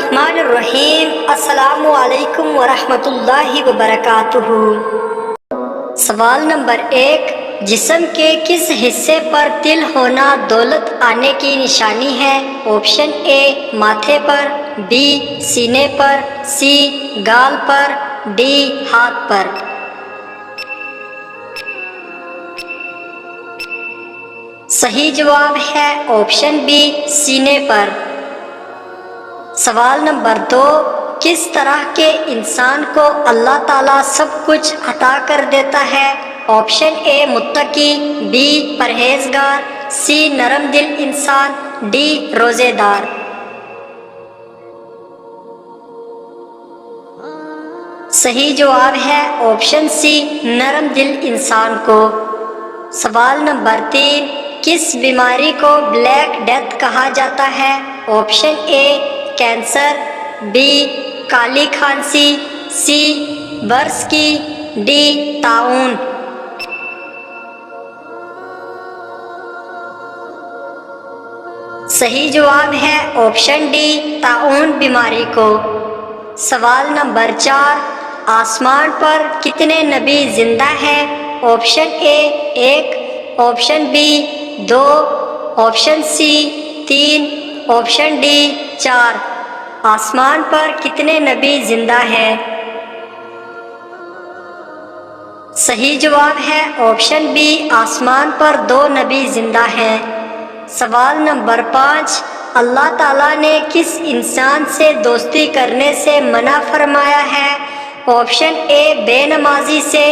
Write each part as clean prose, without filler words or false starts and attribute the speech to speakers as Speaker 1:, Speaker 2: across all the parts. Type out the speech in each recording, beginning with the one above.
Speaker 1: الرحمن الرحیم۔ السلام علیکم ورحمۃ اللہ وبرکاتہ۔ سوال نمبر 1، جسم کے کس حصے پر تل ہونا دولت آنے کی نشانی ہے؟ آپشن اے ماتھے پر، بی سینے پر، سی گال پر، ڈی ہاتھ پر۔ صحیح جواب ہے آپشن بی سینے پر۔ سوال نمبر 2، کس طرح کے انسان کو اللہ تعالیٰ سب کچھ عطا کر دیتا ہے؟ آپشن اے متقی، بی پرہیزگار، سی نرم دل انسان، ڈی روزے دار۔ صحیح جواب ہے آپشن سی نرم دل انسان کو۔ سوال نمبر 3، کس بیماری کو بلیک ڈیتھ کہا جاتا ہے؟ آپشن اے کینسر، بی کالی کھانسی، سی برس کی، ڈی طاعون۔ صحیح جواب ہے آپشن ڈی طاعون بیماری کو۔ سوال نمبر 4، آسمان پر کتنے نبی زندہ ہیں؟ Option A 1، option B 2، option C 3، option D 4۔ آسمان پر کتنے نبی زندہ ہیں؟ صحیح جواب ہے آپشن بی، آسمان پر 2 نبی زندہ ہیں۔ سوال نمبر 5، اللہ تعالیٰ نے کس انسان سے دوستی کرنے سے منع فرمایا ہے؟ آپشن اے بے نمازی سے،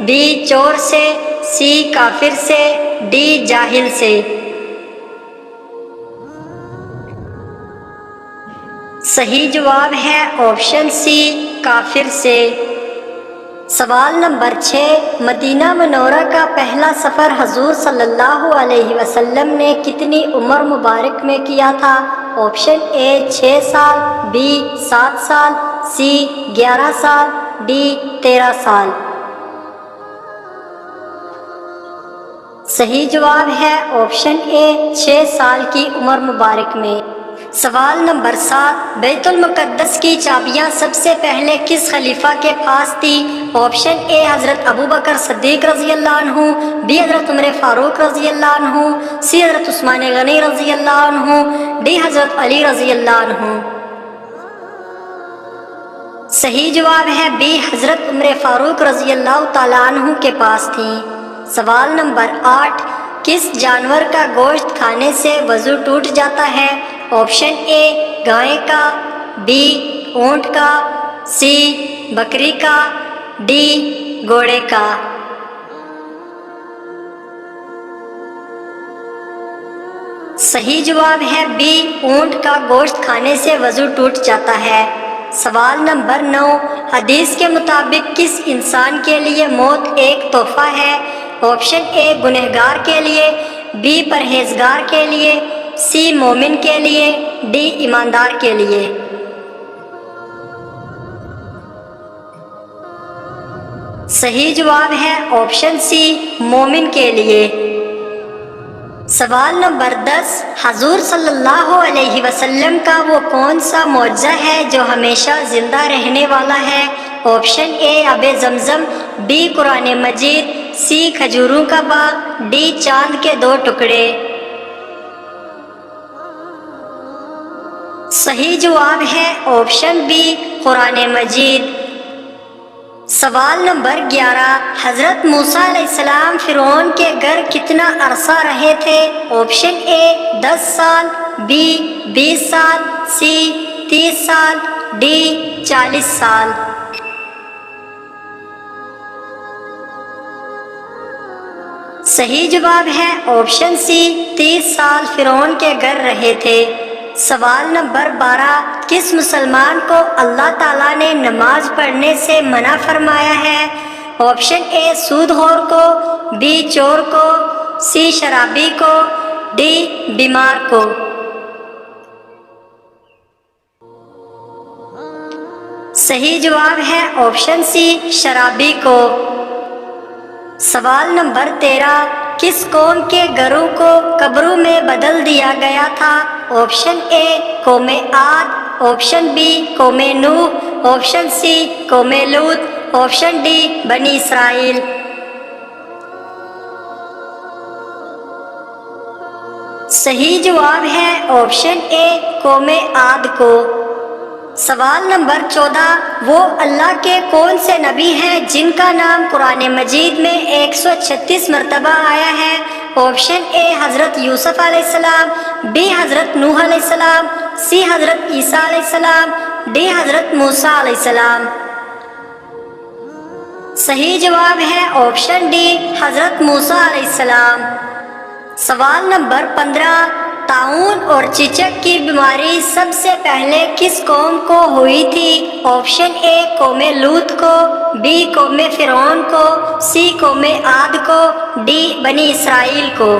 Speaker 1: بی چور سے، سی کافر سے، ڈی جاہل سے۔ صحیح جواب ہے آپشن سی کافر سے۔ سوال نمبر 6، مدینہ منورہ کا پہلا سفر حضور صلی اللہ علیہ وسلم نے کتنی عمر مبارک میں کیا تھا؟ آپشن اے 6 سال، بی 7 سال، سی 11 سال، ڈی 13 سال۔ صحیح جواب ہے آپشن اے 6 سال کی عمر مبارک میں۔ سوال نمبر 7، بیت المقدس کی چابیاں سب سے پہلے کس خلیفہ کے پاس تھی؟ آپشن اے حضرت ابوبکر صدیق رضی اللہ عنہ، بی حضرت عمر فاروق رضی اللہ عنہ، سی حضرت عثمان غنی رضی اللہ عنہ، ڈی حضرت علی رضی اللہ عنہ۔ صحیح جواب ہے بی حضرت عمر فاروق رضی اللہ تعالیٰ عنہ کے پاس تھی۔ سوال نمبر 8، کس جانور کا گوشت کھانے سے وضو ٹوٹ جاتا ہے؟ آپشن اے گائے کا، بی اونٹ کا، سی بکری کا، ڈی گھوڑے کا۔ صحیح جواب ہے بی اونٹ کا گوشت کھانے سے وضو ٹوٹ جاتا ہے۔ سوال نمبر 9، حدیث کے مطابق کس انسان کے لیے موت ایک تحفہ ہے؟ آپشن اے گنہگار کے لیے، بی پرہیزگار کے لیے، سی مومن کے لیے، ڈی ایماندار کے لیے۔ صحیح جواب ہے آپشن سی مومن کے لیے۔ سوال نمبر 10، حضور صلی اللہ علیہ وسلم کا وہ کون سا معجزہ ہے جو ہمیشہ زندہ رہنے والا ہے؟ آپشن اے آب زمزم، بی قرآن مجید، سی کھجوروں کا باغ، ڈی چاند کے 2 ٹکڑے۔ صحیح جواب ہے آپشن بی قرآن مجید۔ سوال نمبر 11، حضرت موسیٰ علیہ السلام فرعون کے گھر کتنا عرصہ رہے تھے؟ آپشن اے 10 سال، بی 20 سال، سی 30 سال، ڈی 40 سال۔ صحیح جواب ہے آپشن سی 30 سال فرعون کے گھر رہے تھے۔ سوال نمبر 12، کس مسلمان کو اللہ تعالیٰ نے نماز پڑھنے سے منع فرمایا ہے؟ آپشن اے سود خور کو، بی چور کو، سی شرابی کو، ڈی بیمار کو۔ صحیح جواب ہے آپشن سی شرابی کو۔ سوال نمبر 13، کس قوم کے گھروں کو قبروں میں بدل دیا گیا تھا؟ آپشن اے قوم عاد، آپشن بی قوم نوح، آپشن سی قوم لوط، آپشن ڈی بنی اسرائیل۔ صحیح جواب ہے آپشن اے قوم عاد کو۔ سوال نمبر 14، وہ اللہ کے کون سے نبی ہیں جن کا نام قرآن مجید میں 136 مرتبہ آیا ہے؟ آپشن اے حضرت یوسف علیہ السلام، بی حضرت نوح علیہ السلام، سی حضرت عیسیٰ علیہ السلام، ڈی حضرت موسیٰ علیہ السلام۔ صحیح جواب ہے آپشن ڈی حضرت موسیٰ علیہ السلام۔ سوال نمبر 15، طاعون اور چچک کی بیماری سب سے پہلے کس قوم کو ہوئی تھی؟ آپشن اے قوم لوط کو، بی قوم فرعون کو، سی قوم عاد کو، ڈی بنی اسرائیل کو۔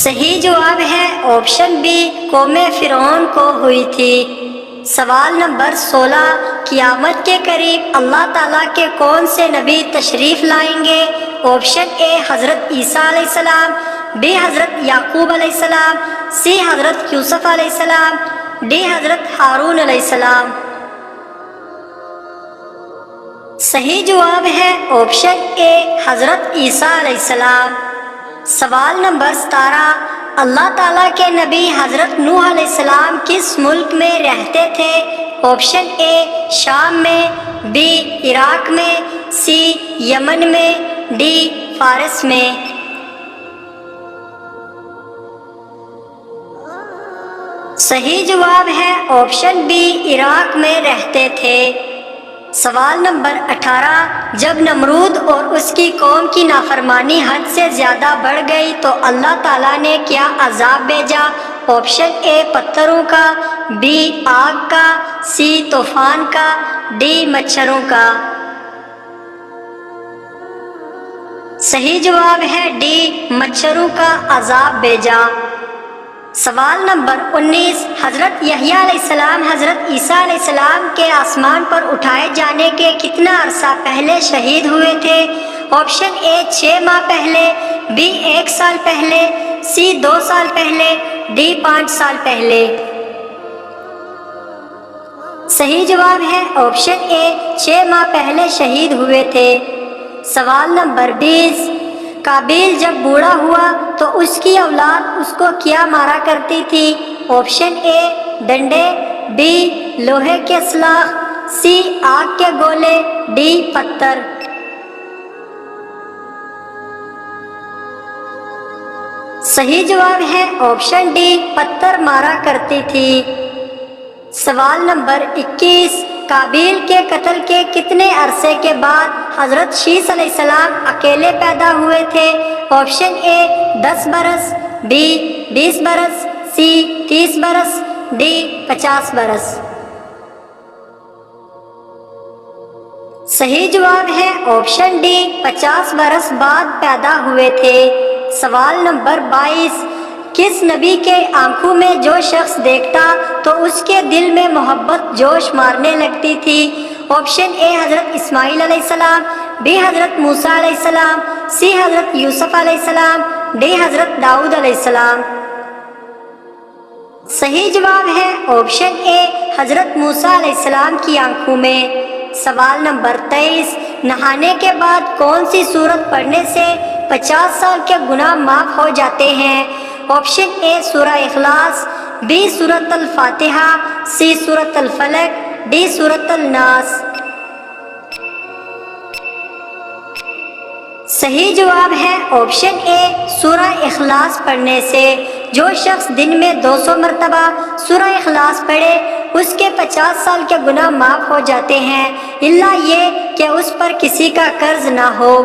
Speaker 1: صحیح جواب ہے آپشن بی قوم فرعون کو ہوئی تھی۔ سوال نمبر 16، قیامت کے قریب اللہ تعالیٰ کے کون سے نبی تشریف لائیں گے؟ آپشن اے حضرت عیسیٰ علیہ السلام، بی حضرت یعقوب علیہ السلام، سی حضرت یوسف علیہ السلام، ڈی حضرت ہارون علیہ السلام۔ صحیح جواب ہے آپشن اے حضرت عیسیٰ علیہ السلام۔ سوال نمبر 17، اللہ تعالیٰ کے نبی حضرت نوح علیہ السلام کس ملک میں رہتے تھے؟ آپشن اے شام میں، بی عراق میں، سی یمن میں، ڈی فارس میں۔ صحیح جواب ہے آپشن بی عراق میں رہتے تھے۔ سوال نمبر 18، جب نمرود اور اس کی قوم کی نافرمانی حد سے زیادہ بڑھ گئی تو اللہ تعالیٰ نے کیا عذاب بھیجا؟ آپشن اے پتھروں کا، بی آگ کا، سی طوفان کا، ڈی مچھروں کا۔ صحیح جواب ہے ڈی مچھروں کا عذاب بھیجا۔ سوال نمبر 19، حضرت یحییٰ علیہ السلام حضرت عیسیٰ علیہ السلام کے آسمان پر اٹھائے جانے کے کتنا عرصہ پہلے شہید ہوئے تھے؟ آپشن اے 6 ماہ پہلے، بی 1 سال پہلے، سی 2 سال پہلے، ڈی 5 سال پہلے۔ صحیح جواب ہے آپشن اے 6 ماہ پہلے شہید ہوئے تھے۔ سوال نمبر 20، قابیل جب بوڑھا ہوا تو اس کی اولاد اس کو کیا مارا کرتی تھی؟ آپشن اے ڈنڈے، بی لوہے کے سلاخ، سی آگ کے گولے، ڈی پتھر۔ صحیح جواب ہے آپشن ڈی پتھر مارا کرتی تھی۔ سوال نمبر 21، قابیل کے قتل کے کتنے عرصے کے بعد حضرت شیث علیہ السلام اکیلے پیدا ہوئے تھے؟ آپشن اے 10 برس، بی 20 برس، سی 30 برس، ڈی 50 برس۔ صحیح جواب ہے آپشن ڈی 50 برس بعد پیدا ہوئے تھے۔ سوال نمبر 22، کس نبی کے آنکھوں میں جو شخص دیکھتا تو اس کے دل میں محبت جوش مارنے لگتی تھی؟ آپشن اے حضرت اسماعیل علیہ السلام، بی حضرت موسیٰ علیہ السلام، سی حضرت یوسف علیہ السلام، ڈی حضرت داؤد علیہ السلام۔ صحیح جواب ہے آپشن اے حضرت موسیٰ علیہ السلام کی آنکھوں میں۔ سوال نمبر 23، نہانے کے بعد کون سی سورت پڑھنے سے 50 سال کے گناہ معاف ہو جاتے ہیں؟ آپشن اے سورہ اخلاص، بی سورۃ الفاتحہ، سی سورۃ الفلق، ڈی سورۃ الناس۔ صحیح جواب ہے آپشن اے سورہ اخلاص پڑھنے سے۔ جو شخص دن میں 200 مرتبہ سورہ اخلاص پڑھے اس کے 50 سال کے گناہ معاف ہو جاتے ہیں، الا یہ کہ اس پر کسی کا قرض نہ ہو۔